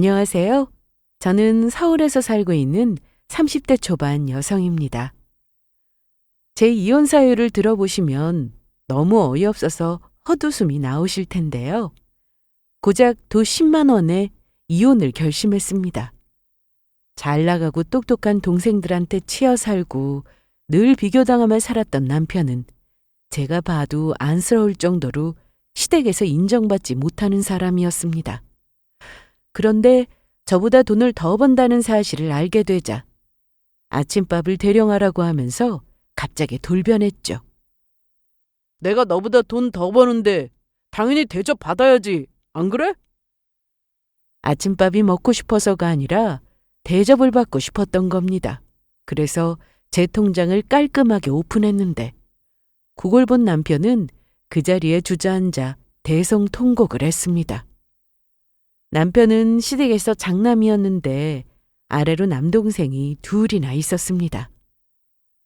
안녕하세요. 저는 서울에서 살고 있는 30대 초반 여성입니다. 제 이혼 사유를 들어보시면 너무 어이없어서 헛웃음이 나오실 텐데요. 고작 도 10만 원에 이혼을 결심했습니다. 잘 나가고 똑똑한 동생들한테 치여 살고 늘 비교당하며 살았던 남편은 제가 봐도 안쓰러울 정도로 시댁에서 인정받지 못하는 사람이었습니다. 그런데 저보다 돈을 더 번다는 사실을 알게 되자 아침밥을 대령하라고 하면서 갑자기 돌변했죠. 내가 너보다 돈 더 버는데 당연히 대접 받아야지. 안 그래? 아침밥이 먹고 싶어서가 아니라 대접을 받고 싶었던 겁니다. 그래서 제 통장을 깔끔하게 오픈했는데 그걸 본 남편은 그 자리에 주저앉아 대성통곡을 했습니다. 남편은 시댁에서 장남이었는데 아래로 남동생이 둘이나 있었습니다.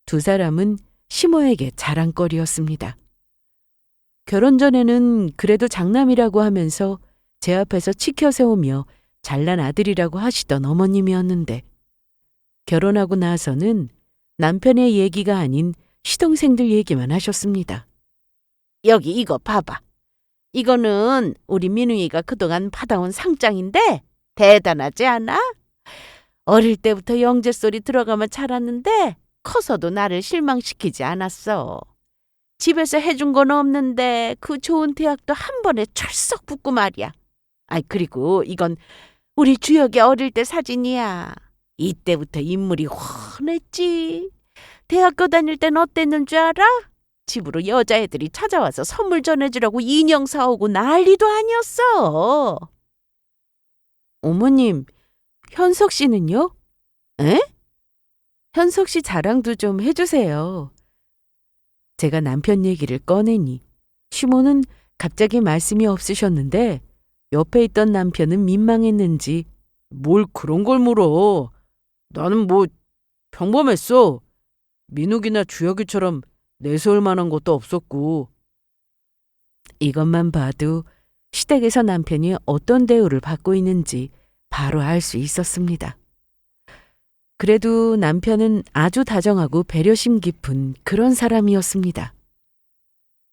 두 사람은 시모에게 자랑거리였습니다. 결혼 전에는 그래도 장남이라고 하면서 제 앞에서 치켜 세우며 잘난 아들이라고 하시던 어머님이었는데 결혼하고 나서는 남편의 얘기가 아닌 시동생들 얘기만 하셨습니다. 여기 이거 봐봐. 이거는 우리 민웅이가 그동안 받아온 상장인데 대단하지 않아? 어릴 때부터 영재 소리 들어가며 자랐는데 커서도 나를 실망시키지 않았어. 집에서 해준 건 없는데 그 좋은 대학도 한 번에 철썩 붙고 말이야. 그리고 이건 우리 주혁이 어릴 때 사진이야. 이때부터 인물이 훤했지. 대학교 다닐 땐 어땠는 줄 알아? 집으로 여자애들이 찾아와서 선물 전해주라고 인형 사오고 난리도 아니었어. 어머님, 현석 씨는요? 에? 현석 씨 자랑도 좀 해주세요. 제가 남편 얘기를 꺼내니 시모는 갑자기 말씀이 없으셨는데 옆에 있던 남편은 민망했는지 뭘 그런 걸 물어. 나는 뭐 평범했어. 민욱이나 주혁이처럼 내세울 만한 것도 없었고. 이것만 봐도 시댁에서 남편이 어떤 대우를 받고 있는지 바로 알 수 있었습니다. 그래도 남편은 아주 다정하고 배려심 깊은 그런 사람이었습니다.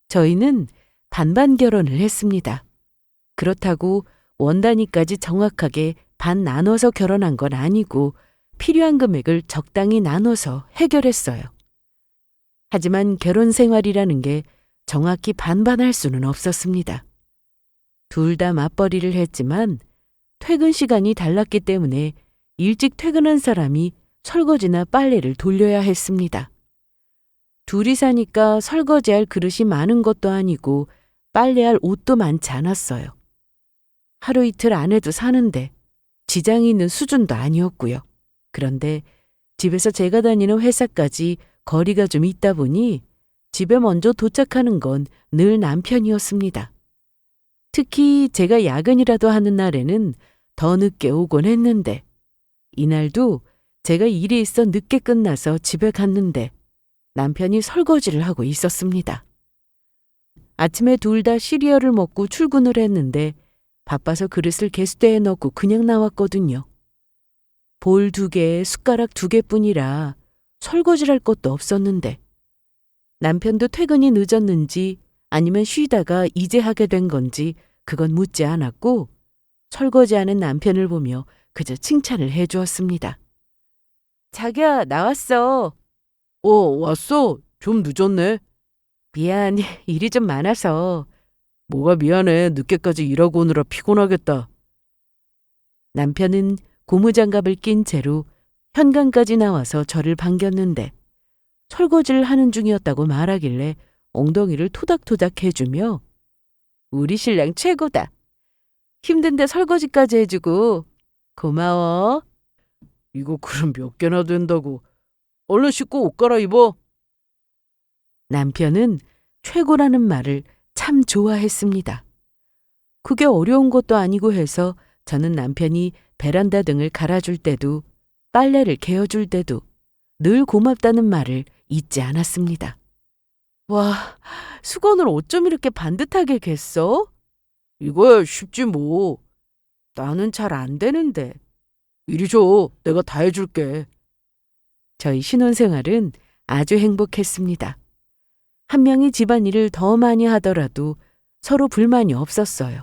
저희는 반반 결혼을 했습니다. 그렇다고 원단위까지 정확하게 반 나눠서 결혼한 건 아니고 필요한 금액을 적당히 나눠서 해결했어요. 하지만 결혼 생활이라는 게 정확히 반반할 수는 없었습니다. 둘 다 맞벌이를 했지만 퇴근 시간이 달랐기 때문에 일찍 퇴근한 사람이 설거지나 빨래를 돌려야 했습니다. 둘이 사니까 설거지할 그릇이 많은 것도 아니고 빨래할 옷도 많지 않았어요. 하루 이틀 안 해도 사는데 지장이 있는 수준도 아니었고요. 그런데 집에서 제가 다니는 회사까지 거리가 좀 있다 보니 집에 먼저 도착하는 건 늘 남편이었습니다. 특히 제가 야근이라도 하는 날에는 더 늦게 오곤 했는데 이날도 제가 일이 있어 늦게 끝나서 집에 갔는데 남편이 설거지를 하고 있었습니다. 아침에 둘 다 시리얼을 먹고 출근을 했는데 바빠서 그릇을 개수대에 넣고 그냥 나왔거든요. 볼 2개에 숟가락 2개뿐이라 설거지를 할 것도 없었는데 남편도 퇴근이 늦었는지 아니면 쉬다가 이제 하게 된 건지 그건 묻지 않았고 설거지하는 남편을 보며 그저 칭찬을 해주었습니다. 자기야, 나왔어. 왔어? 좀 늦었네. 미안, 일이 좀 많아서. 뭐가 미안해. 늦게까지 일하고 오느라 피곤하겠다. 남편은 고무장갑을 낀 채로 현관까지 나와서 저를 반겼는데 설거지를 하는 중이었다고 말하길래 엉덩이를 토닥토닥 해주며 우리 신랑 최고다. 힘든데 설거지까지 해주고 고마워. 이거 그럼 몇 개나 된다고. 얼른 씻고 옷 갈아입어. 남편은 최고라는 말을 참 좋아했습니다. 그게 어려운 것도 아니고 해서 저는 남편이 베란다 등을 갈아줄 때도 빨래를 개어줄 때도 늘 고맙다는 말을 잊지 않았습니다. 와, 수건을 어쩜 이렇게 반듯하게 갰어? 이거야 쉽지 뭐. 나는 잘 안 되는데. 이리 줘. 내가 다 해줄게. 저희 신혼생활은 아주 행복했습니다. 한 명이 집안일을 더 많이 하더라도 서로 불만이 없었어요.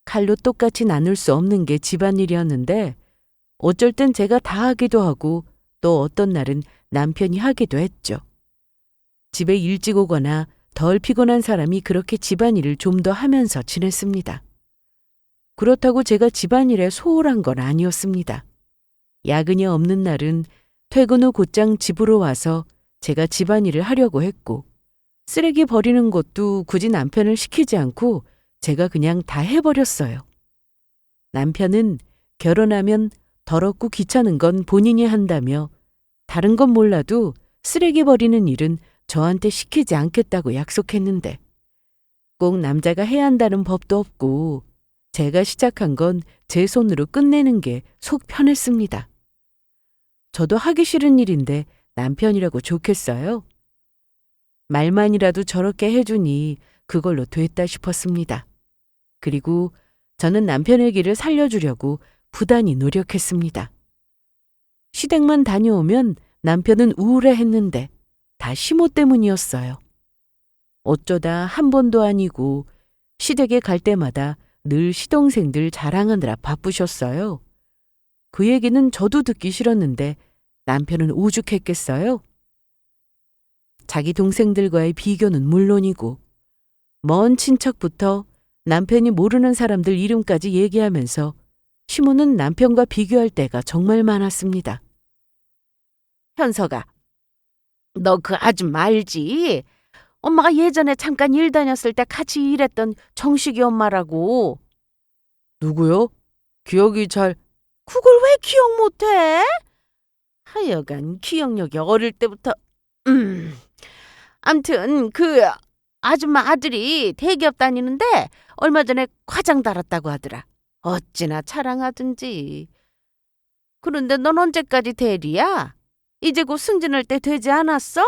칼로 똑같이 나눌 수 없는 게 집안일이었는데 어쩔 땐 제가 다 하기도 하고 또 어떤 날은 남편이 하기도 했죠. 집에 일찍 오거나 덜 피곤한 사람이 그렇게 집안일을 좀 더 하면서 지냈습니다. 그렇다고 제가 집안일에 소홀한 건 아니었습니다. 야근이 없는 날은 퇴근 후 곧장 집으로 와서 제가 집안일을 하려고 했고 쓰레기 버리는 것도 굳이 남편을 시키지 않고 제가 그냥 다 해버렸어요. 남편은 결혼하면 더럽고 귀찮은 건 본인이 한다며 다른 건 몰라도 쓰레기 버리는 일은 저한테 시키지 않겠다고 약속했는데 꼭 남자가 해야 한다는 법도 없고 제가 시작한 건 제 손으로 끝내는 게 속 편했습니다. 저도 하기 싫은 일인데 남편이라고 좋겠어요? 말만이라도 저렇게 해주니 그걸로 됐다 싶었습니다. 그리고 저는 남편의 길을 살려주려고 부단히 노력했습니다. 시댁만 다녀오면 남편은 우울해했는데 다 시모 때문이었어요. 어쩌다 한 번도 아니고 시댁에 갈 때마다 늘 시동생들 자랑하느라 바쁘셨어요. 그 얘기는 저도 듣기 싫었는데 남편은 오죽했겠어요? 자기 동생들과의 비교는 물론이고 먼 친척부터 남편이 모르는 사람들 이름까지 얘기하면서 시모는 남편과 비교할 때가 정말 많았습니다. 현서가, 너 그 아줌마 알지? 엄마가 예전에 잠깐 일 다녔을 때 같이 일했던 정식이 엄마라고. 누구요? 기억이 잘... 그걸 왜 기억 못해? 하여간 기억력이 어릴 때부터... 암튼 그 아줌마 아들이 대기업 다니는데 얼마 전에 과장 달았다고 하더라. 어찌나 자랑하든지. 그런데 넌 언제까지 대리야? 이제 곧 승진할 때 되지 않았어?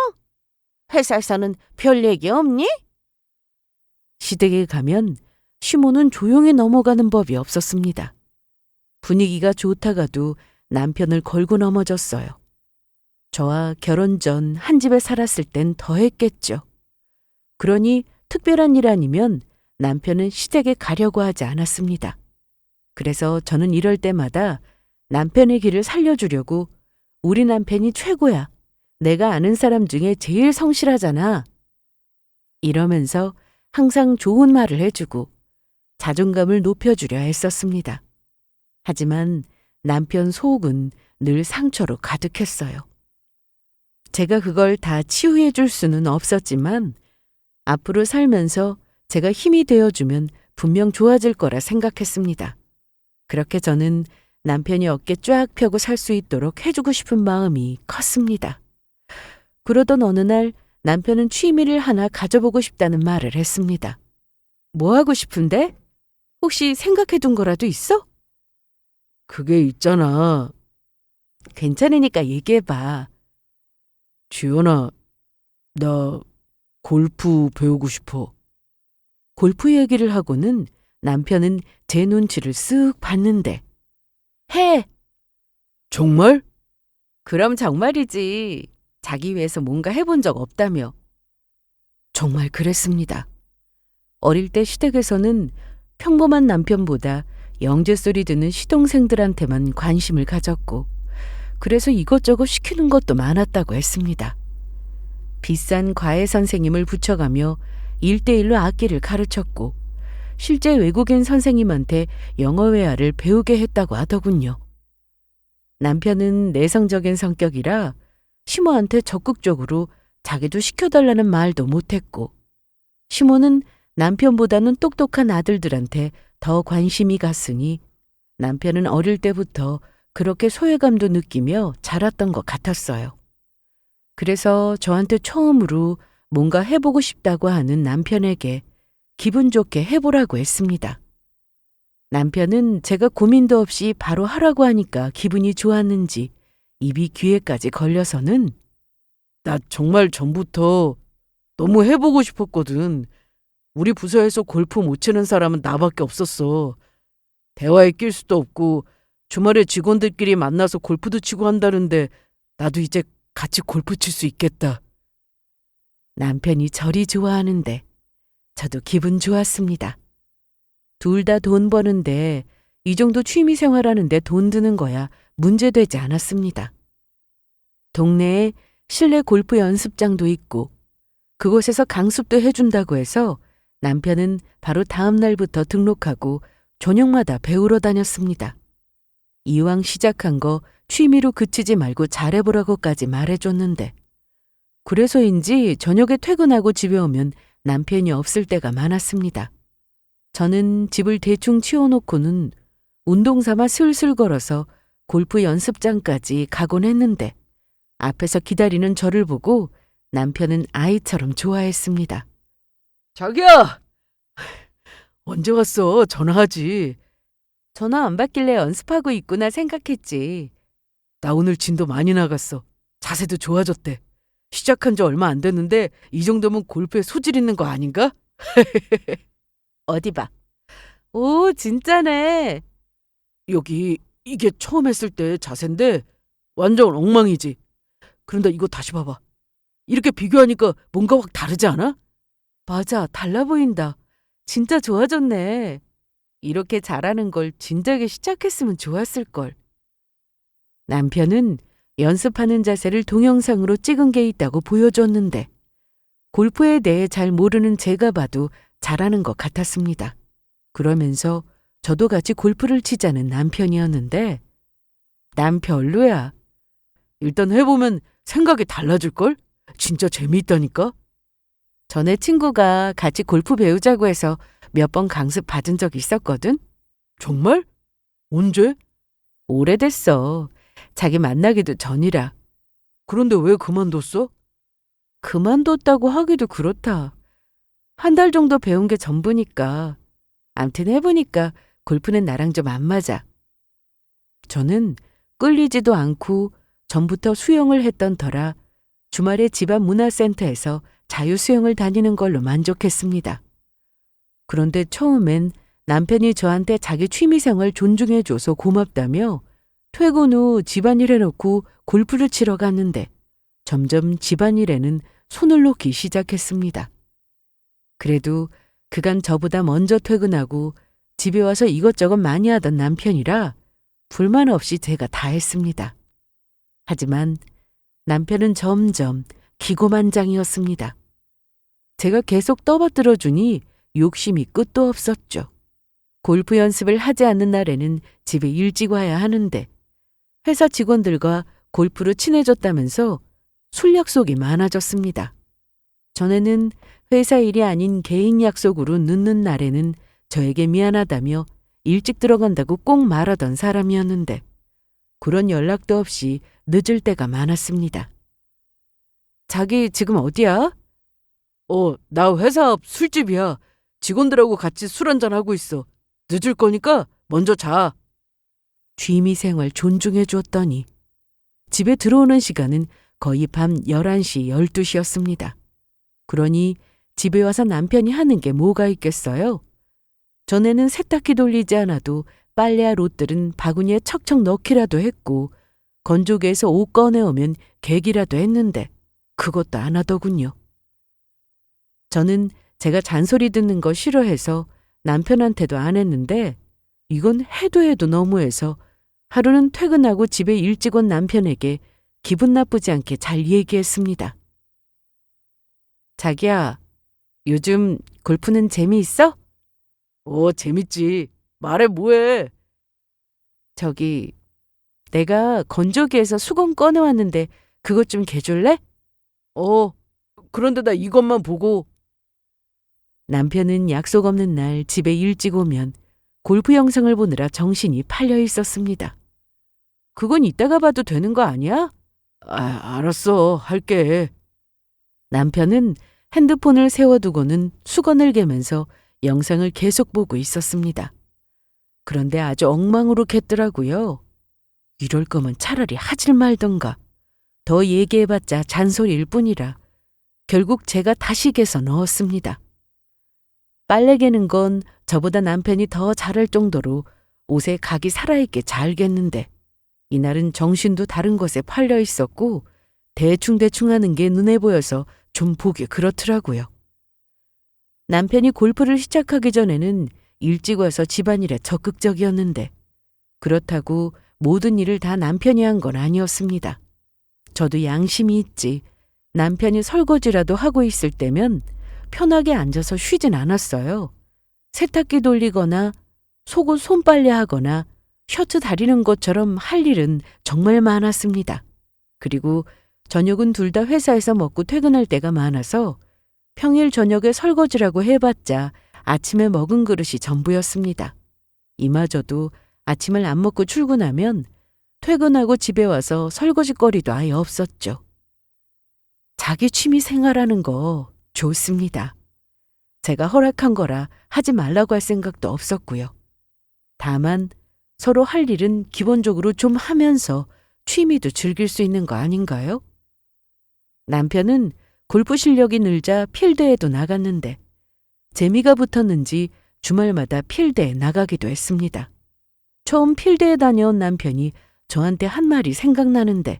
회사에서는 별 얘기 없니? 시댁에 가면 시모는 조용히 넘어가는 법이 없었습니다. 분위기가 좋다가도 남편을 걸고 넘어졌어요. 저와 결혼 전 한 집에 살았을 땐 더했겠죠. 그러니 특별한 일 아니면 남편은 시댁에 가려고 하지 않았습니다. 그래서 저는 이럴 때마다 남편의 길을 살려주려고 우리 남편이 최고야. 내가 아는 사람 중에 제일 성실하잖아. 이러면서 항상 좋은 말을 해주고 자존감을 높여주려 했었습니다. 하지만 남편 속은 늘 상처로 가득했어요. 제가 그걸 다 치유해 줄 수는 없었지만 앞으로 살면서 제가 힘이 되어주면 분명 좋아질 거라 생각했습니다. 그렇게 저는 남편이 어깨 쫙 펴고 살 수 있도록 해주고 싶은 마음이 컸습니다. 그러던 어느 날 남편은 취미를 하나 가져보고 싶다는 말을 했습니다. 뭐 하고 싶은데? 혹시 생각해둔 거라도 있어? 그게 있잖아. 괜찮으니까 얘기해봐. 지연아, 나 골프 배우고 싶어. 골프 얘기를 하고는 남편은 제 눈치를 쓱 봤는데 해! 정말? 그럼 정말이지. 자기 위해서 뭔가 해본 적 없다며. 정말 그랬습니다. 어릴 때 시댁에서는 평범한 남편보다 영재 소리 듣는 시동생들한테만 관심을 가졌고 그래서 이것저것 시키는 것도 많았다고 했습니다. 비싼 과외 선생님을 붙여가며 1:1로 악기를 가르쳤고 실제 외국인 선생님한테 영어 회화를 배우게 했다고 하더군요. 남편은 내성적인 성격이라 시모한테 적극적으로 자기도 시켜달라는 말도 못했고 시모는 남편보다는 똑똑한 아들들한테 더 관심이 갔으니 남편은 어릴 때부터 그렇게 소외감도 느끼며 자랐던 것 같았어요. 그래서 저한테 처음으로 뭔가 해보고 싶다고 하는 남편에게 기분 좋게 해보라고 했습니다. 남편은 제가 고민도 없이 바로 하라고 하니까 기분이 좋았는지 입이 귀에까지 걸려서는 나 정말 전부터 너무 해보고 싶었거든. 우리 부서에서 골프 못 치는 사람은 나밖에 없었어. 대화에 낄 수도 없고 주말에 직원들끼리 만나서 골프도 치고 한다는데 나도 이제 같이 골프 칠 수 있겠다. 남편이 저리 좋아하는데 저도 기분 좋았습니다. 둘 다 돈 버는데 이 정도 취미 생활하는데 돈 드는 거야 문제되지 않았습니다. 동네에 실내 골프 연습장도 있고 그곳에서 강습도 해준다고 해서 남편은 바로 다음 날부터 등록하고 저녁마다 배우러 다녔습니다. 이왕 시작한 거 취미로 그치지 말고 잘해보라고까지 말해줬는데 그래서인지 저녁에 퇴근하고 집에 오면 남편이 없을 때가 많았습니다. 저는 집을 대충 치워놓고는 운동 삼아 슬슬 걸어서 골프 연습장까지 가곤 했는데 앞에서 기다리는 저를 보고 남편은 아이처럼 좋아했습니다. 자기야! 언제 왔어? 전화하지. 전화 안 받길래 연습하고 있구나 생각했지. 나 오늘 진도 많이 나갔어. 자세도 좋아졌대. 시작한 지 얼마 안 됐는데 이 정도면 골프에 소질 있는 거 아닌가? 어디 봐. 오, 진짜네. 이게 처음 했을 때 자세인데 완전 엉망이지. 그런데 이거 다시 봐봐. 이렇게 비교하니까 뭔가 확 다르지 않아? 맞아, 달라 보인다. 진짜 좋아졌네. 이렇게 잘하는 걸 진작에 시작했으면 좋았을걸. 남편은 연습하는 자세를 동영상으로 찍은 게 있다고 보여줬는데 골프에 대해 잘 모르는 제가 봐도 잘하는 것 같았습니다. 그러면서 저도 같이 골프를 치자는 남편이었는데 난 별로야. 일단 해보면 생각이 달라질걸? 진짜 재미있다니까? 전에 친구가 같이 골프 배우자고 해서 몇 번 강습 받은 적 있었거든? 정말? 언제? 오래됐어. 자기 만나기도 전이라. 그런데 왜 그만뒀어? 그만뒀다고 하기도 그렇다. 한 달 정도 배운 게 전부니까. 암튼 해보니까 골프는 나랑 좀 안 맞아. 저는 끌리지도 않고 전부터 수영을 했던 터라 주말에 집안 문화센터에서 자유수영을 다니는 걸로 만족했습니다. 그런데 처음엔 남편이 저한테 자기 취미생활 존중해줘서 고맙다며 퇴근 후 집안일 해놓고 골프를 치러 갔는데 점점 집안일에는 손을 놓기 시작했습니다. 그래도 그간 저보다 먼저 퇴근하고 집에 와서 이것저것 많이 하던 남편이라 불만 없이 제가 다 했습니다. 하지만 남편은 점점 기고만장이었습니다. 제가 계속 떠받들어 주니 욕심이 끝도 없었죠. 골프 연습을 하지 않는 날에는 집에 일찍 와야 하는데 회사 직원들과 골프를 친해졌다면서 술 약속이 많아졌습니다. 전에는 회사 일이 아닌 개인 약속으로 늦는 날에는 저에게 미안하다며 일찍 들어간다고 꼭 말하던 사람이었는데 그런 연락도 없이 늦을 때가 많았습니다. 자기 지금 어디야? 나 회사 앞 술집이야. 직원들하고 같이 술 한잔하고 있어. 늦을 거니까 먼저 자. 취미생활 존중해 주었더니 집에 들어오는 시간은 거의 밤 11시, 12시였습니다. 그러니 집에 와서 남편이 하는 게 뭐가 있겠어요? 전에는 세탁기 돌리지 않아도 빨래와 롯들은 바구니에 척척 넣기라도 했고 건조기에서 옷 꺼내오면 개기라도 했는데 그것도 안 하더군요. 저는 제가 잔소리 듣는 거 싫어해서 남편한테도 안 했는데 이건 해도 너무해서 하루는 퇴근하고 집에 일찍 온 남편에게 기분 나쁘지 않게 잘 얘기했습니다. 자기야, 요즘 골프는 재미있어? 재밌지. 말해 뭐해. 저기, 내가 건조기에서 수건 꺼내왔는데 그것 좀 개줄래? 그런데 나 이것만 보고. 남편은 약속 없는 날 집에 일찍 오면 골프 영상을 보느라 정신이 팔려 있었습니다. 그건 이따가 봐도 되는 거 아니야? 알았어. 할게. 남편은 핸드폰을 세워두고는 수건을 개면서 영상을 계속 보고 있었습니다. 그런데 아주 엉망으로 겠더라고요. 이럴 거면 차라리 하질 말던가. 더 얘기해봤자 잔소리일 뿐이라 결국 제가 다시 개서 넣었습니다. 빨래 개는 건 저보다 남편이 더 잘할 정도로 옷에 각이 살아있게 잘 겠는데 이날은 정신도 다른 것에 팔려 있었고 대충대충 하는 게 눈에 보여서 좀 보기 그렇더라고요. 남편이 골프를 시작하기 전에는 일찍 와서 집안일에 적극적이었는데 그렇다고 모든 일을 다 남편이 한 건 아니었습니다. 저도 양심이 있지 남편이 설거지라도 하고 있을 때면 편하게 앉아서 쉬진 않았어요. 세탁기 돌리거나 속옷 손빨래 하거나 셔츠 다리는 것처럼 할 일은 정말 많았습니다. 그리고 저녁은 둘 다 회사에서 먹고 퇴근할 때가 많아서 평일 저녁에 설거지라고 해봤자 아침에 먹은 그릇이 전부였습니다. 이마저도 아침을 안 먹고 출근하면 퇴근하고 집에 와서 설거지거리도 아예 없었죠. 자기 취미 생활하는 거 좋습니다. 제가 허락한 거라 하지 말라고 할 생각도 없었고요. 다만 서로 할 일은 기본적으로 좀 하면서 취미도 즐길 수 있는 거 아닌가요? 남편은 골프 실력이 늘자 필드에도 나갔는데 재미가 붙었는지 주말마다 필드에 나가기도 했습니다. 처음 필드에 다녀온 남편이 저한테 한 말이 생각나는데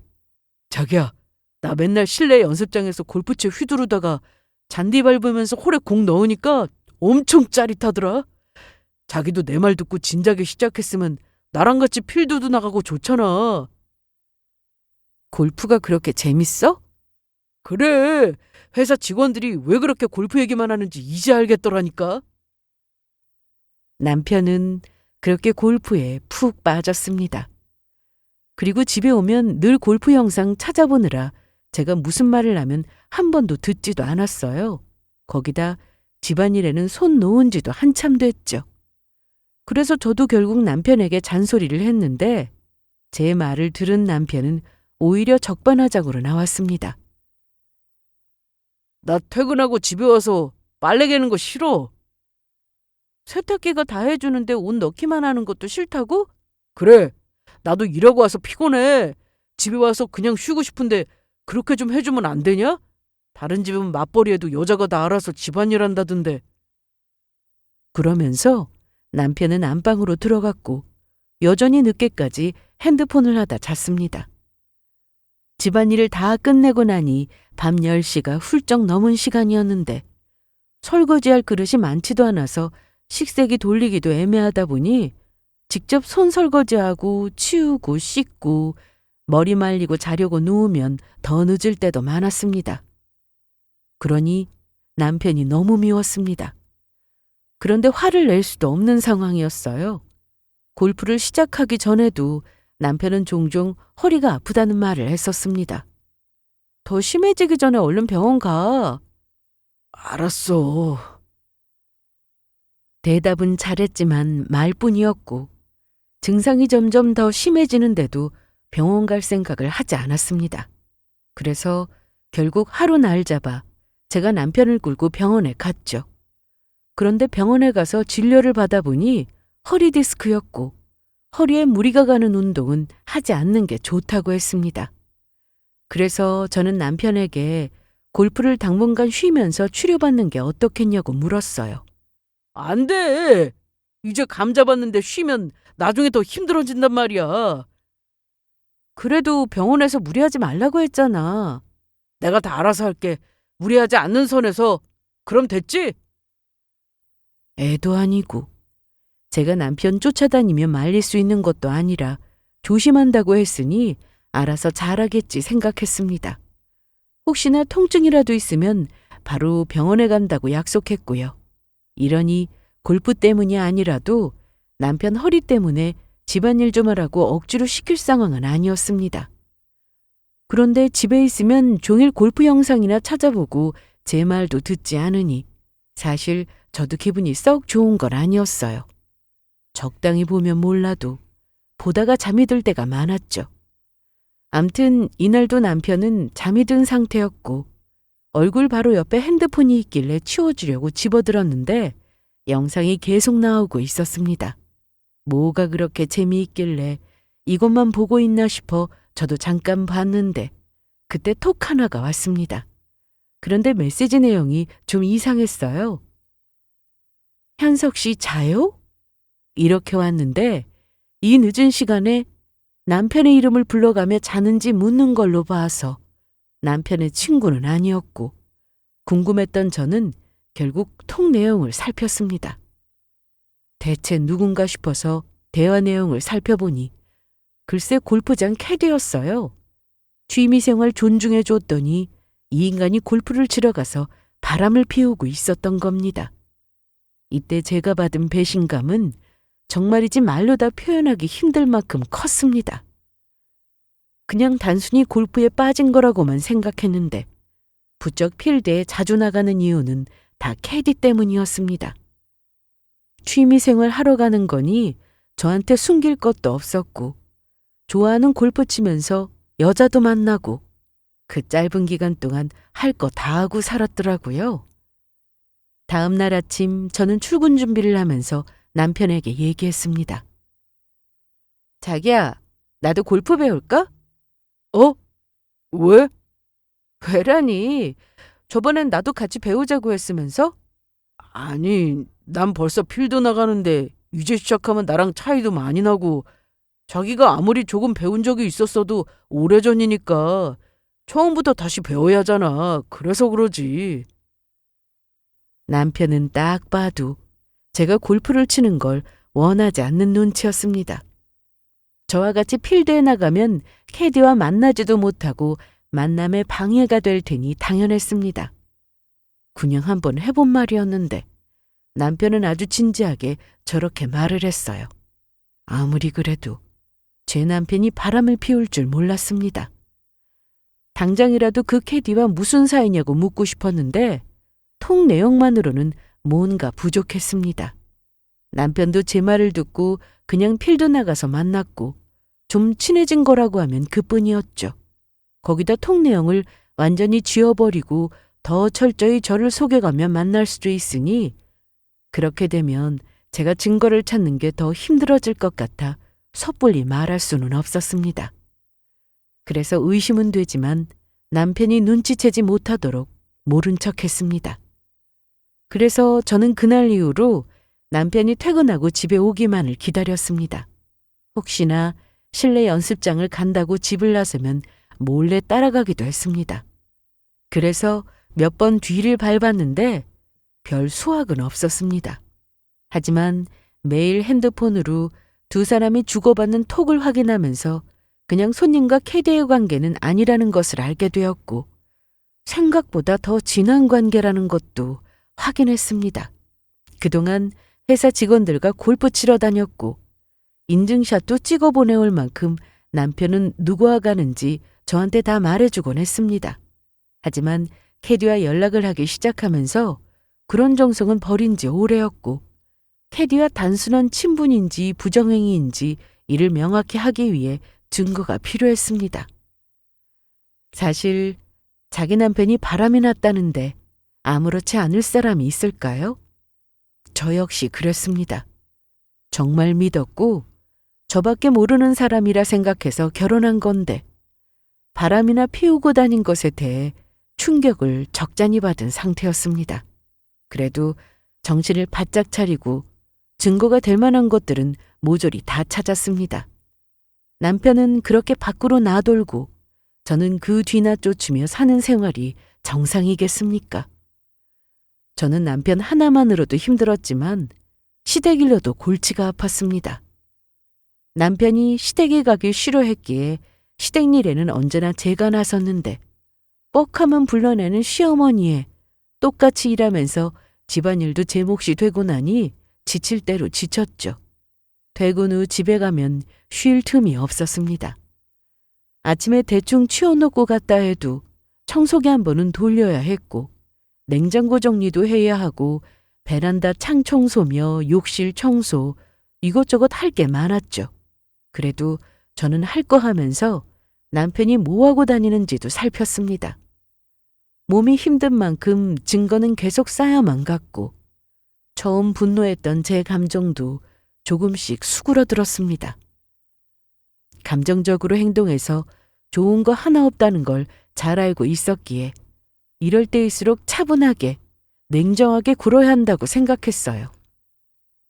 자기야, 나 맨날 실내 연습장에서 골프채 휘두르다가 잔디 밟으면서 홀에 공 넣으니까 엄청 짜릿하더라. 자기도 내 말 듣고 진작에 시작했으면 나랑 같이 필드도 나가고 좋잖아. 골프가 그렇게 재밌어? 그래, 회사 직원들이 왜 그렇게 골프 얘기만 하는지 이제 알겠더라니까. 남편은 그렇게 골프에 푹 빠졌습니다. 그리고 집에 오면 늘 골프 영상 찾아보느라 제가 무슨 말을 하면 한 번도 듣지도 않았어요. 거기다 집안일에는 손 놓은 지도 한참 됐죠. 그래서 저도 결국 남편에게 잔소리를 했는데 제 말을 들은 남편은 오히려 적반하장으로 나왔습니다. 나 퇴근하고 집에 와서 빨래 개는 거 싫어. 세탁기가 다 해주는데 옷 넣기만 하는 것도 싫다고? 그래, 나도 일하고 와서 피곤해. 집에 와서 그냥 쉬고 싶은데 그렇게 좀 해주면 안 되냐? 다른 집은 맞벌이해도 여자가 다 알아서 집안일 한다던데. 그러면서 남편은 안방으로 들어갔고 여전히 늦게까지 핸드폰을 하다 잤습니다. 집안일을 다 끝내고 나니 밤 10시가 훌쩍 넘은 시간이었는데 설거지할 그릇이 많지도 않아서 식세기 돌리기도 애매하다 보니 직접 손 설거지하고 치우고 씻고 머리 말리고 자려고 누우면 더 늦을 때도 많았습니다. 그러니 남편이 너무 미웠습니다. 그런데 화를 낼 수도 없는 상황이었어요. 골프를 시작하기 전에도 남편은 종종 허리가 아프다는 말을 했었습니다. 더 심해지기 전에 얼른 병원 가. 알았어. 대답은 잘했지만 말뿐이었고 증상이 점점 더 심해지는데도 병원 갈 생각을 하지 않았습니다. 그래서 결국 하루 날 잡아 제가 남편을 끌고 병원에 갔죠. 그런데 병원에 가서 진료를 받아보니 허리 디스크였고 허리에 무리가 가는 운동은 하지 않는 게 좋다고 했습니다. 그래서 저는 남편에게 골프를 당분간 쉬면서 치료받는 게 어떻겠냐고 물었어요. 안 돼. 이제 감 잡았는데 쉬면 나중에 더 힘들어진단 말이야. 그래도 병원에서 무리하지 말라고 했잖아. 내가 다 알아서 할게. 무리하지 않는 선에서. 그럼 됐지? 애도 아니고 제가 남편 쫓아다니며 말릴 수 있는 것도 아니라 조심한다고 했으니 알아서 잘하겠지 생각했습니다. 혹시나 통증이라도 있으면 바로 병원에 간다고 약속했고요. 이러니 골프 때문이 아니라도 남편 허리 때문에 집안일 좀 하라고 억지로 시킬 상황은 아니었습니다. 그런데 집에 있으면 종일 골프 영상이나 찾아보고 제 말도 듣지 않으니 사실 저도 기분이 썩 좋은 건 아니었어요. 적당히 보면 몰라도 보다가 잠이 들 때가 많았죠. 암튼 이날도 남편은 잠이 든 상태였고 얼굴 바로 옆에 핸드폰이 있길래 치워주려고 집어들었는데 영상이 계속 나오고 있었습니다. 뭐가 그렇게 재미있길래 이것만 보고 있나 싶어 저도 잠깐 봤는데 그때 톡 하나가 왔습니다. 그런데 메시지 내용이 좀 이상했어요. 현석 씨 자요? 이렇게 왔는데 이 늦은 시간에 남편의 이름을 불러가며 자는지 묻는 걸로 봐서 남편의 친구는 아니었고 궁금했던 저는 결국 통 내용을 살폈습니다. 대체 누군가 싶어서 대화 내용을 살펴보니 글쎄 골프장 캐디였어요. 취미생활 존중해 줬더니 이 인간이 골프를 치러 가서 바람을 피우고 있었던 겁니다. 이때 제가 받은 배신감은 정말이지 말로 다 표현하기 힘들 만큼 컸습니다. 그냥 단순히 골프에 빠진 거라고만 생각했는데 부쩍 필드에 자주 나가는 이유는 다 캐디 때문이었습니다. 취미생활 하러 가는 거니 저한테 숨길 것도 없었고 좋아하는 골프 치면서 여자도 만나고 그 짧은 기간 동안 할 거 다 하고 살았더라고요. 다음 날 아침 저는 출근 준비를 하면서 남편에게 얘기했습니다. 자기야, 나도 골프 배울까? 어? 왜? 왜라니? 저번엔 나도 같이 배우자고 했으면서? 아니, 난 벌써 필드 나가는데 이제 시작하면 나랑 차이도 많이 나고 자기가 아무리 조금 배운 적이 있었어도 오래전이니까 처음부터 다시 배워야 하잖아. 그래서 그러지. 남편은 딱 봐도 제가 골프를 치는 걸 원하지 않는 눈치였습니다. 저와 같이 필드에 나가면 캐디와 만나지도 못하고 만남에 방해가 될 테니 당연했습니다. 그냥 한번 해본 말이었는데 남편은 아주 진지하게 저렇게 말을 했어요. 아무리 그래도 제 남편이 바람을 피울 줄 몰랐습니다. 당장이라도 그 캐디와 무슨 사이냐고 묻고 싶었는데 통 내용만으로는 뭔가 부족했습니다. 남편도 제 말을 듣고 그냥 필드 나가서 만났고 좀 친해진 거라고 하면 그뿐이었죠. 거기다 통 내용을 완전히 지워버리고 더 철저히 저를 속여가며 만날 수도 있으니 그렇게 되면 제가 증거를 찾는 게 더 힘들어질 것 같아 섣불리 말할 수는 없었습니다. 그래서 의심은 되지만 남편이 눈치채지 못하도록 모른 척했습니다. 그래서 저는 그날 이후로 남편이 퇴근하고 집에 오기만을 기다렸습니다. 혹시나 실내 연습장을 간다고 집을 나서면 몰래 따라가기도 했습니다. 그래서 몇 번 뒤를 밟았는데 별 수확은 없었습니다. 하지만 매일 핸드폰으로 두 사람이 주고받는 톡을 확인하면서 그냥 손님과 캐디의 관계는 아니라는 것을 알게 되었고 생각보다 더 진한 관계라는 것도 확인했습니다. 그동안 회사 직원들과 골프 치러 다녔고 인증샷도 찍어 보내올 만큼 남편은 누구와 가는지 저한테 다 말해주곤 했습니다. 하지만 캐디와 연락을 하기 시작하면서 그런 정성은 버린 지 오래였고 캐디와 단순한 친분인지 부정행위인지 이를 명확히 하기 위해 증거가 필요했습니다. 사실 자기 남편이 바람이 났다는데 아무렇지 않을 사람이 있을까요? 저 역시 그랬습니다. 정말 믿었고 저밖에 모르는 사람이라 생각해서 결혼한 건데 바람이나 피우고 다닌 것에 대해 충격을 적잖이 받은 상태였습니다. 그래도 정신을 바짝 차리고 증거가 될 만한 것들은 모조리 다 찾았습니다. 남편은 그렇게 밖으로 나돌고 저는 그 뒤나 쫓으며 사는 생활이 정상이겠습니까? 저는 남편 하나만으로도 힘들었지만 시댁 일로도 골치가 아팠습니다. 남편이 시댁에 가길 싫어했기에 시댁 일에는 언제나 제가 나섰는데 뻑하면 불러내는 시어머니에 똑같이 일하면서 집안일도 제 몫이 되고 나니 지칠 대로 지쳤죠. 퇴근 후 집에 가면 쉴 틈이 없었습니다. 아침에 대충 치워놓고 갔다 해도 청소기 한 번은 돌려야 했고 냉장고 정리도 해야 하고 베란다 창 청소며 욕실 청소 이것저것 할 게 많았죠. 그래도 저는 할 거 하면서 남편이 뭐하고 다니는지도 살폈습니다. 몸이 힘든 만큼 증거는 계속 쌓여만 갔고 처음 분노했던 제 감정도 조금씩 수그러들었습니다. 감정적으로 행동해서 좋은 거 하나 없다는 걸 잘 알고 있었기에 이럴 때일수록 차분하게 냉정하게 굴어야 한다고 생각했어요.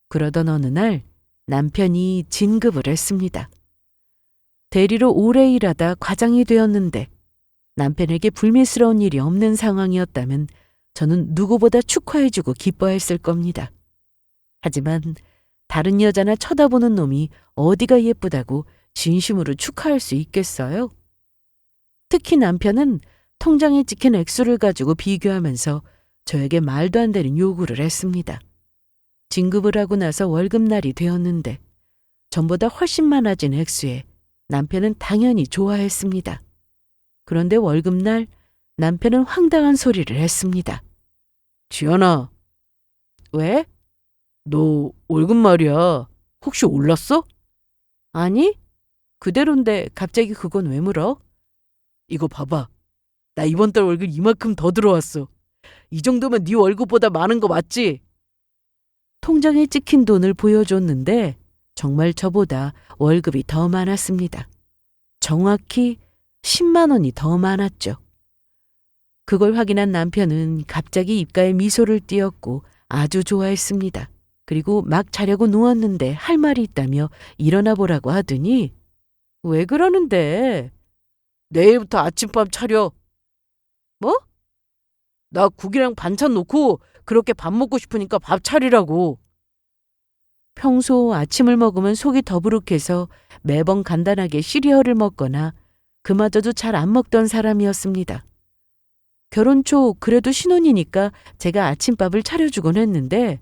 그러던 어느 날 남편이 진급을 했습니다. 대리로 오래 일하다 과장이 되었는데 남편에게 불미스러운 일이 없는 상황이었다면 저는 누구보다 축하해주고 기뻐했을 겁니다. 하지만 다른 여자나 쳐다보는 놈이 어디가 예쁘다고 진심으로 축하할 수 있겠어요? 특히 남편은 통장에 찍힌 액수를 가지고 비교하면서 저에게 말도 안 되는 요구를 했습니다. 진급을 하고 나서 월급날이 되었는데 전보다 훨씬 많아진 액수에 남편은 당연히 좋아했습니다. 그런데 월급날 남편은 황당한 소리를 했습니다. 지연아, 왜? 너 월급 말이야. 혹시 올랐어? 아니, 그대로인데 갑자기 그건 왜 물어? 이거 봐봐. 나 이번 달 월급 이만큼 더 들어왔어. 이 정도면 네 월급보다 많은 거 맞지? 통장에 찍힌 돈을 보여줬는데 정말 저보다 월급이 더 많았습니다. 정확히 10만 원이 더 많았죠. 그걸 확인한 남편은 갑자기 입가에 미소를 띄었고 아주 좋아했습니다. 그리고 막 자려고 누웠는데 할 말이 있다며 일어나 보라고 하더니 왜 그러는데? 내일부터 아침밥 차려. 뭐? 나 국이랑 반찬 놓고 그렇게 밥 먹고 싶으니까 밥 차리라고. 평소 아침을 먹으면 속이 더부룩해서 매번 간단하게 시리얼을 먹거나 그마저도 잘 안 먹던 사람이었습니다. 결혼 초 그래도 신혼이니까 제가 아침밥을 차려주곤 했는데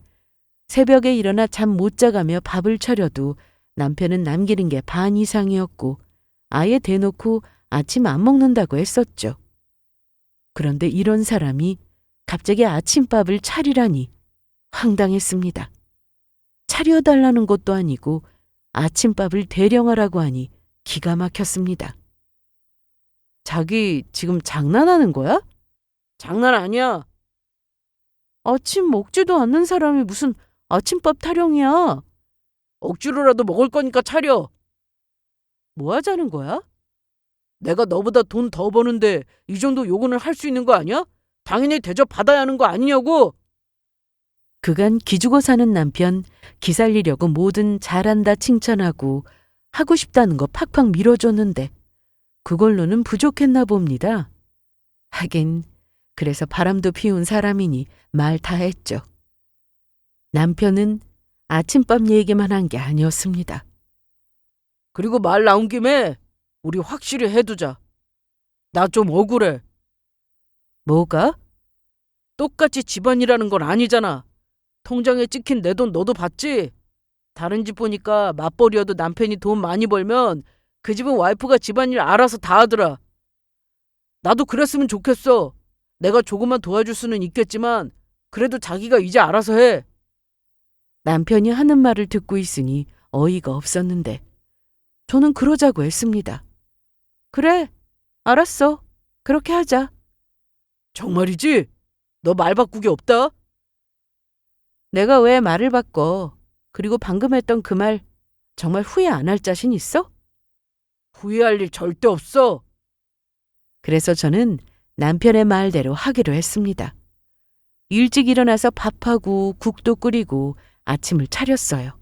새벽에 일어나 잠 못 자가며 밥을 차려도 남편은 남기는 게 반 이상이었고 아예 대놓고 아침 안 먹는다고 했었죠. 그런데 이런 사람이 갑자기 아침밥을 차리라니 황당했습니다. 차려달라는 것도 아니고 아침밥을 대령하라고 하니 기가 막혔습니다. 자기 지금 장난하는 거야? 장난 아니야. 아침 먹지도 않는 사람이 무슨 아침밥 타령이야. 억지로라도 먹을 거니까 차려. 뭐 하자는 거야? 내가 너보다 돈 더 버는데 이 정도 요구는 할 수 있는 거 아니야? 당연히 대접 받아야 하는 거 아니냐고. 그간 기죽어 사는 남편 기살리려고 뭐든 잘한다 칭찬하고 하고 싶다는 거 팍팍 밀어줬는데 그걸로는 부족했나 봅니다. 하긴 그래서 바람도 피운 사람이니 말 다 했죠. 남편은 아침밥 얘기만 한 게 아니었습니다. 그리고 말 나온 김에 우리 확실히 해두자. 나 좀 억울해. 뭐가? 똑같이 집안이라는 건 아니잖아. 통장에 찍힌 내 돈 너도 봤지? 다른 집 보니까 맞벌이여도 남편이 돈 많이 벌면 그 집은 와이프가 집안일 알아서 다 하더라. 나도 그랬으면 좋겠어. 내가 조금만 도와줄 수는 있겠지만 그래도 자기가 이제 알아서 해. 남편이 하는 말을 듣고 있으니 어이가 없었는데 저는 그러자고 했습니다. 그래, 알았어. 그렇게 하자. 정말이지? 너 말 바꾸기 없다? 내가 왜 말을 바꿔? 그리고 방금 했던 그 말 정말 후회 안 할 자신 있어? 후회할 일 절대 없어. 그래서 저는 남편의 말대로 하기로 했습니다. 일찍 일어나서 밥하고 국도 끓이고 아침을 차렸어요.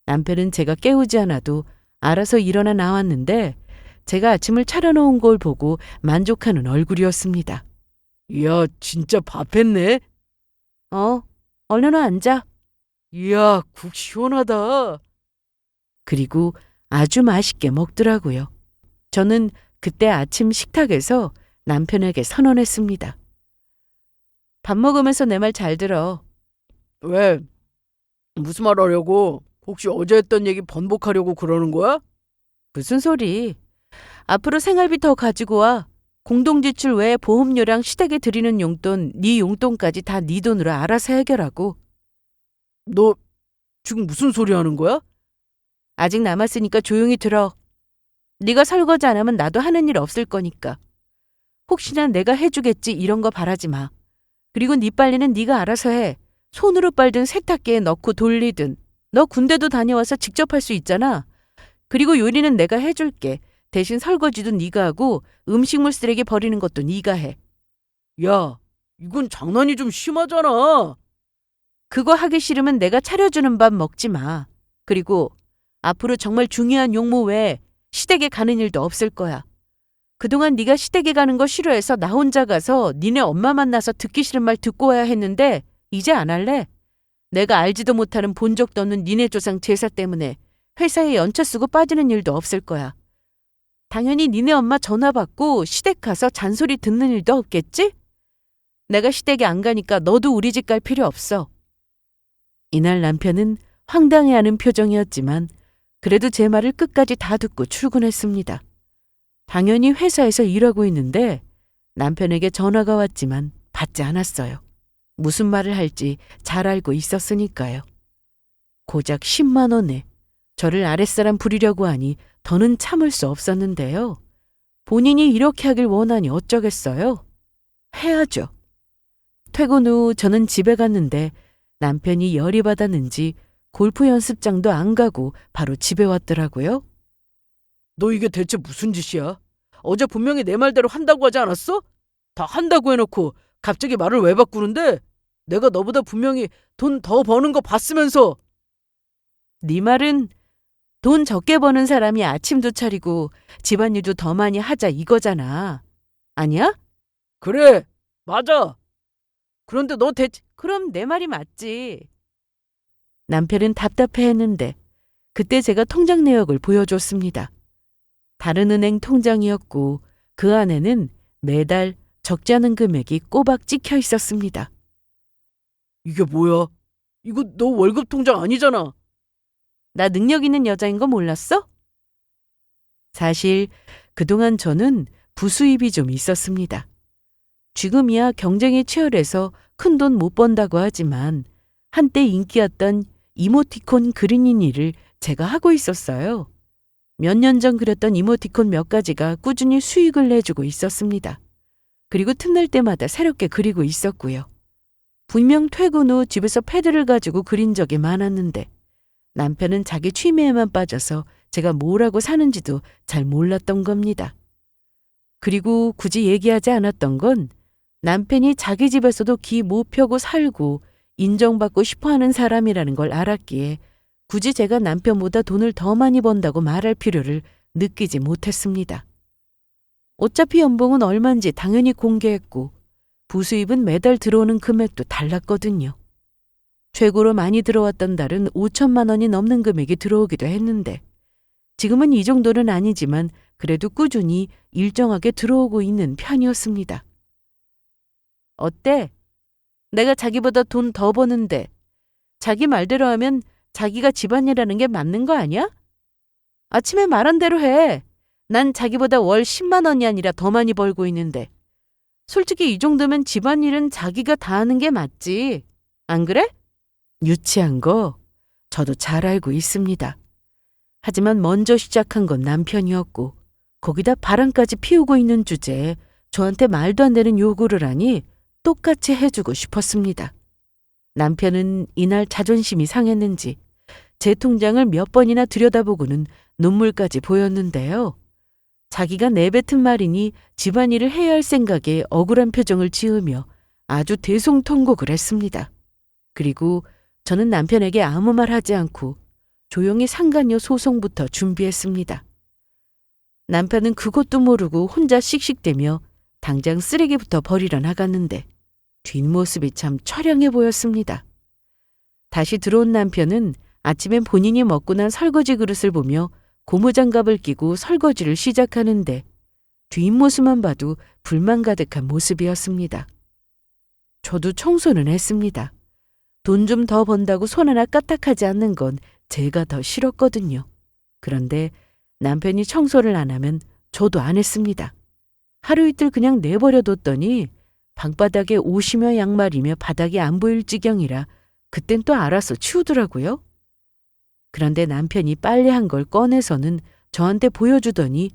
남편은 제가 깨우지 않아도 알아서 일어나 나왔는데 제가 아침을 차려놓은 걸 보고 만족하는 얼굴이었습니다. 이야, 진짜 밥 했네. 얼른 와 앉아. 이야, 국 시원하다. 그리고 아주 맛있게 먹더라고요. 저는 그때 아침 식탁에서 남편에게 선언했습니다. 밥 먹으면서 내 말 잘 들어. 왜? 무슨 말 하려고? 혹시 어제 했던 얘기 번복하려고 그러는 거야? 무슨 소리? 앞으로 생활비 더 가지고 와. 공동지출 외에 보험료랑 시댁에 드리는 용돈, 네 용돈까지 다 네 돈으로 알아서 해결하고. 너 지금 무슨 소리 하는 거야? 아직 남았으니까 조용히 들어. 네가 설거지 안 하면 나도 하는 일 없을 거니까. 혹시나 내가 해주겠지 이런 거 바라지 마. 그리고 네 빨래는 네가 알아서 해. 손으로 빨든 세탁기에 넣고 돌리든. 너 군대도 다녀와서 직접 할 수 있잖아. 그리고 요리는 내가 해줄게. 대신 설거지도 네가 하고 음식물 쓰레기 버리는 것도 네가 해. 야, 이건 장난이 좀 심하잖아. 그거 하기 싫으면 내가 차려주는 밥 먹지 마. 그리고 앞으로 정말 중요한 용무 외에 시댁에 가는 일도 없을 거야. 그동안 네가 시댁에 가는 거 싫어해서 나 혼자 가서 니네 엄마 만나서 듣기 싫은 말 듣고 와야 했는데 이제 안 할래. 내가 알지도 못하는 본 적도 없는 니네 조상 제사 때문에 회사에 연차 쓰고 빠지는 일도 없을 거야. 당연히 니네 엄마 전화 받고 시댁 가서 잔소리 듣는 일도 없겠지? 내가 시댁에 안 가니까 너도 우리 집 갈 필요 없어. 이날 남편은 황당해하는 표정이었지만 그래도 제 말을 끝까지 다 듣고 출근했습니다. 당연히 회사에서 일하고 있는데 남편에게 전화가 왔지만 받지 않았어요. 무슨 말을 할지 잘 알고 있었으니까요. 고작 10만 원에 저를 아랫사람 부리려고 하니 더는 참을 수 없었는데요. 본인이 이렇게 하길 원하니 어쩌겠어요? 해야죠. 퇴근 후 저는 집에 갔는데 남편이 열이 받았는지 골프 연습장도 안 가고 바로 집에 왔더라고요. 너 이게 대체 무슨 짓이야? 어제 분명히 내 말대로 한다고 하지 않았어? 다 한다고 해놓고 갑자기 말을 왜 바꾸는데? 내가 너보다 분명히 돈 더 버는 거 봤으면서. 네 말은 돈 적게 버는 사람이 아침도 차리고 집안일도 더 많이 하자 이거잖아. 아니야? 그래, 맞아. 그런데 너 대체 그럼 내 말이 맞지. 남편은 답답해했는데 그때 제가 통장 내역을 보여줬습니다. 다른 은행 통장이었고 그 안에는 매달 적지 않은 금액이 꼬박 찍혀 있었습니다. 이게 뭐야? 이거 너 월급 통장 아니잖아. 나 능력 있는 여자인 거 몰랐어? 사실 그동안 저는 부수입이 좀 있었습니다. 지금이야 경쟁이 치열해서 큰 돈 못 번다고 하지만 한때 인기였던 이모티콘 그리는 일을 제가 하고 있었어요. 몇 년 전 그렸던 이모티콘 몇 가지가 꾸준히 수익을 내주고 있었습니다. 그리고 틈날 때마다 새롭게 그리고 있었고요. 분명 퇴근 후 집에서 패드를 가지고 그린 적이 많았는데 남편은 자기 취미에만 빠져서 제가 뭘 하고 사는지도 잘 몰랐던 겁니다. 그리고 굳이 얘기하지 않았던 건 남편이 자기 집에서도 기 못 펴고 살고 인정받고 싶어하는 사람이라는 걸 알았기에 굳이 제가 남편보다 돈을 더 많이 번다고 말할 필요를 느끼지 못했습니다. 어차피 연봉은 얼마인지 당연히 공개했고 부수입은 매달 들어오는 금액도 달랐거든요. 최고로 많이 들어왔던 달은 5천만 원이 넘는 금액이 들어오기도 했는데 지금은 이 정도는 아니지만 그래도 꾸준히 일정하게 들어오고 있는 편이었습니다. 어때? 내가 자기보다 돈 더 버는데 자기 말대로 하면 자기가 집안일하는 게 맞는 거 아니야? 아침에 말한 대로 해. 난 자기보다 월 10만 원이 아니라 더 많이 벌고 있는데 솔직히 이 정도면 집안일은 자기가 다 하는 게 맞지. 안 그래? 유치한 거 저도 잘 알고 있습니다. 하지만 먼저 시작한 건 남편이었고 거기다 바람까지 피우고 있는 주제에 저한테 말도 안 되는 요구를 하니 똑같이 해주고 싶었습니다. 남편은 이날 자존심이 상했는지 제 통장을 몇 번이나 들여다보고는 눈물까지 보였는데요. 자기가 내뱉은 말이니 집안일을 해야 할 생각에 억울한 표정을 지으며 아주 대송통곡을 했습니다. 그리고 저는 남편에게 아무 말 하지 않고 조용히 상간녀 소송부터 준비했습니다. 남편은 그것도 모르고 혼자 씩씩대며 당장 쓰레기부터 버리러 나갔는데 뒷모습이 참 처량해 보였습니다. 다시 들어온 남편은 아침엔 본인이 먹고 난 설거지 그릇을 보며 고무장갑을 끼고 설거지를 시작하는데 뒷모습만 봐도 불만 가득한 모습이었습니다. 저도 청소는 했습니다. 돈 좀 더 번다고 손 하나 까딱하지 않는 건 제가 더 싫었거든요. 그런데 남편이 청소를 안 하면 저도 안 했습니다. 하루 이틀 그냥 내버려뒀더니 방바닥에 옷이며 양말이며 바닥이 안 보일 지경이라 그땐 또 알아서 치우더라고요. 그런데 남편이 빨래한 걸 꺼내서는 저한테 보여주더니